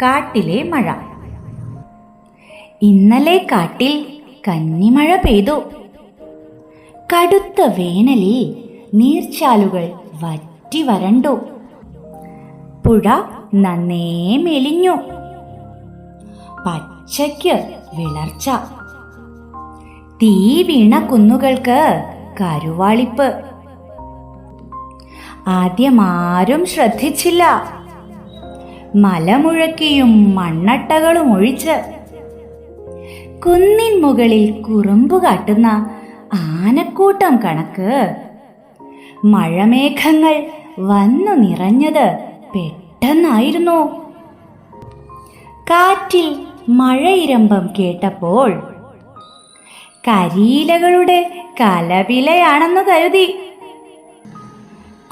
കാട്ടിലെ മഴ. ഇന്നലെ കാട്ടിൽ കന്നിമഴ പെയ്തു. കടുത്ത വേനലിൽ നീർച്ചാലുകൾ വറ്റി വരണ്ടു. പുഴ നന്നേ മെലിഞ്ഞു. പച്ചയ്ക്ക് വിളർച്ച. തീ വീണ കുന്നുകൾക്ക് കരുവാളിപ്പ്. ആദ്യമാരും ശ്രദ്ധിച്ചില്ല. മലമുഴക്കിയും മണ്ണട്ടകളും ഒഴിച്ച് കുന്നിൻ മുകളിൽ കുറുമ്പു കാട്ടുന്ന ആനക്കൂട്ടം കണക്ക് മഴമേഘങ്ങൾ വന്നു നിറഞ്ഞത് പെട്ടെന്നായിരുന്നു. കാറ്റിൽ മഴയിരമ്പം കേട്ടപ്പോൾ കരിയിലകളുടെ കലപിലയാണെന്ന് കരുതി.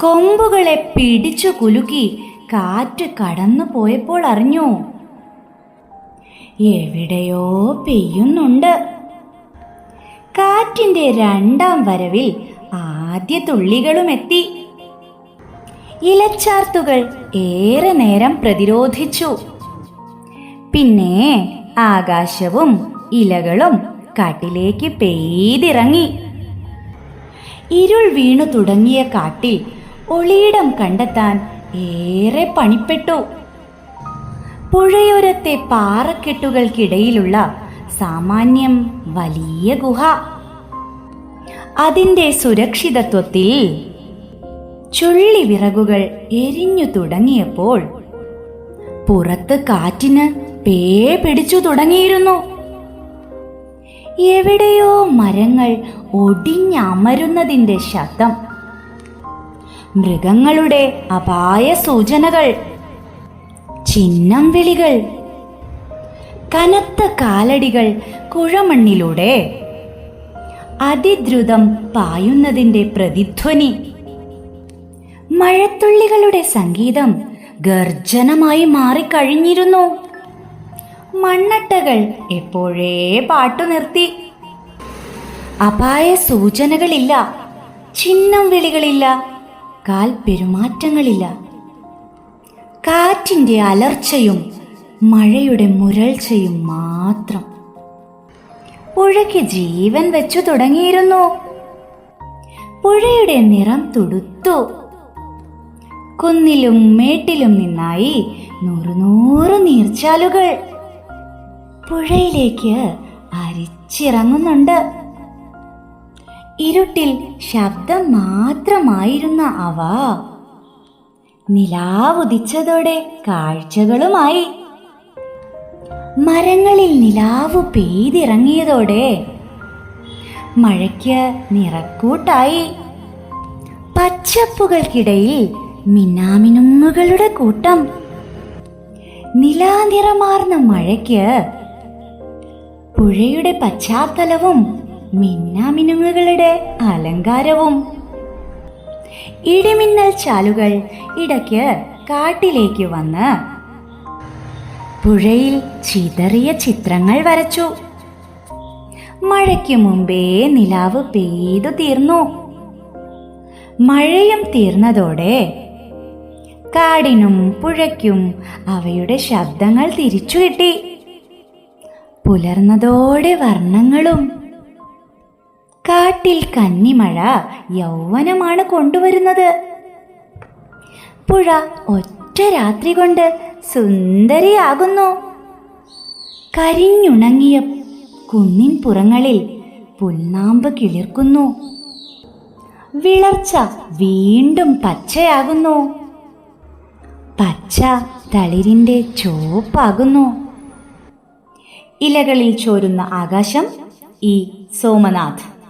കൊമ്പുകളെ പിടിച്ചു കുലുക്കി കാറ്റ് കടന്നു പോയപ്പോൾ അറിഞ്ഞു, എവിടെയോ പെയ്യുന്നുണ്ട്. കാറ്റിന്റെ രണ്ടാം വരവിൽ ആദ്യ തുള്ളികളും എത്തി. ഇലച്ചാർത്തുകൾ ഏറെ നേരം പ്രതിരോധിച്ചു. പിന്നെ ആകാശവും ഇലകളും കാട്ടിലേക്ക് പെയ്തിറങ്ങി. ഇരുൾ വീണു തുടങ്ങിയ കാട്ടിൽ ഒളിയിടം കണ്ടെത്താൻ ഏറെ പണിപ്പെട്ടു. പുഴയോരത്തെ പാറക്കെട്ടുകൾക്കിടയിലുള്ള സാമാന്യം വലിയ ഗുഹ. അതിന്റെ സുരക്ഷിതത്വത്തിൽ ചുള്ളി വിറകുകൾ എരിഞ്ഞു തുടങ്ങിയപ്പോൾ പുറത്ത് കാറ്റിന് പേ പിടിച്ചു തുടങ്ങിയിരുന്നു. എവിടെയോ മരങ്ങൾ ഒടിഞ്ഞമരുന്നതിന്റെ ശബ്ദം, മൃഗങ്ങളുടെ അപായ സൂചനകൾ, ചിഹ്നം വിളികൾ, കനത്ത കാലടികൾ കുഴമണ്ണിലൂടെ അതിദ്രുതം പായുന്നതിന്റെ പ്രതിധ്വനി, മഴത്തുള്ളികളുടെ സംഗീതം ഗർജനമായി മാറിക്കഴിഞ്ഞിരുന്നു. മണ്ണട്ടകൾ എപ്പോഴേ പാട്ടു നിർത്തി. അപായ സൂചനകളില്ല, ചിഹ്നം വിളികളില്ല, കാൽ പെരുമാറ്റങ്ങളില്ല. കാറ്റിന്റെ അലർച്ചയും മഴയുടെ മുരൾച്ചയും മാത്രം. പുഴയ്ക്ക് ജീവൻ വെച്ചു തുടങ്ങിയിരുന്നു. പുഴയുടെ നിറം തുടുത്തു. കുന്നിലും മേട്ടിലും നിന്നായി നൂറുനൂറ് നീർച്ചാലുകൾ പുഴയിലേക്ക് അരിച്ചിറങ്ങുന്നുണ്ട്. ഇരുട്ടിൽ ശബ്ദം മാത്രമായിരുന്ന അവ നിലാവുദിച്ചതോടെ കാഴ്ചകളുമായി. മരങ്ങളിൽ നിലാവു പെയ്തിറങ്ങിയതോടെ മഴയ്ക്ക് നിറക്കൂട്ടായി. പച്ചപ്പുകൾക്കിടയിൽ മിന്നാമിനുങ്ങുകളുടെ കൂട്ടം. നിലാനിറമാർന്ന മഴയ്ക്ക് പുഴയുടെ പശ്ചാത്തലവും മിന്നാമിനുങ്ങുകളുടെ അലങ്കാരവും. ഇടിമിന്നൽ ചാലുകൾ ഇടയ്ക്ക് കാട്ടിലേക്ക് വന്ന് പുഴയിൽ ചിതറിയ ചിത്രങ്ങൾ വരച്ചു. മഴയ്ക്ക് മുമ്പേ നിലാവ് പെയ്തു തീർന്നു. മഴയും തീർന്നതോടെ കാടിനും പുഴയ്ക്കും അവയുടെ ശബ്ദങ്ങൾ തിരിച്ചു കിട്ടി. പുലർന്നതോടെ വർണ്ണങ്ങളും. കാട്ടിൽ കന്നിമഴ യൗവനമാണ് കൊണ്ടുവരുന്നത്. പുഴ ഒറ്റ രാത്രി കൊണ്ട് സുന്ദരിയാകുന്നു. കരിഞ്ഞുണങ്ങിയ കുന്നിൻ പുറങ്ങളിൽ പുൽനാമ്പ് കിളിർക്കുന്നു. വിളർച്ച വീണ്ടും പച്ചയാകുന്നു. പച്ച തളിരിന്റെ ചോപ്പാകുന്നു. ഇലകളിൽ ചോരുന്ന ആകാശം. ഈ സോമനാഥ്.